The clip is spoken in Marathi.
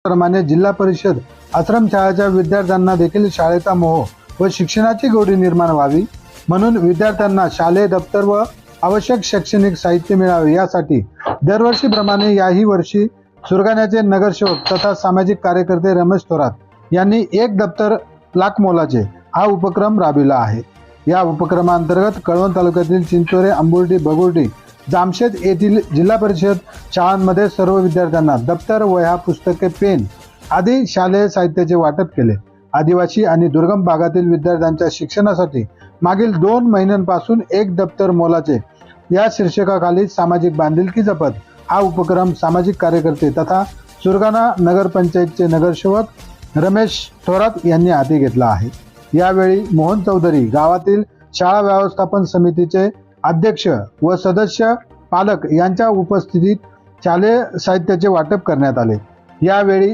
प्रमाणे जिल्हा परिषद आश्रमशाळेच्या विद्यार्थ्यांना देखील शाळेचा मोह व शिक्षणाची गोडी निर्माण व्हावी म्हणून विद्यार्थ्यांना शालेय दप्तर व आवश्यक शैक्षणिक साहित्य मिळावे यासाठी दरवर्षीप्रमाणे याही वर्षी सुरगाण्याचे नगरसेवक तथा सामाजिक कार्यकर्ते रमेश थोरात यांनी एक दप्तर लाख मोलाचे हा उपक्रम राबविला आहे। या उपक्रमांतर्गत कळवण तालुक्यातील चिंचोरे, आंबुर्डी, बगुर्डी, जामशेद येथील जिल्हा परिषद शाळांमध्ये सर्व विद्यार्थ्यांना दप्तर, वह्या, पुस्तके, पेन आदी शालेय साहित्याचे वाटप केले। आदिवासी आणि दुर्गम भागातील विद्यार्थ्यांच्या शिक्षणासाठी मागील 2 महिन्यांपासून एक दप्तर मोलाचे या शीर्षकाखाली सामाजिक बांधिलकी जपत हा उपक्रम सामाजिक कार्यकर्ते तथा सुरगाणा नगरपंचायतचे नगरसेवक रमेश थोरात यांनी हाती घेतला आहे। यावेळी मोहन चौधरी, गावातील शाळा व्यवस्थापन समितीचे अध्यक्ष व सदस्य, पालक यांच्या उपस्थितीत शालेय साहित्याचे वाटप करण्यात आले। यावेळी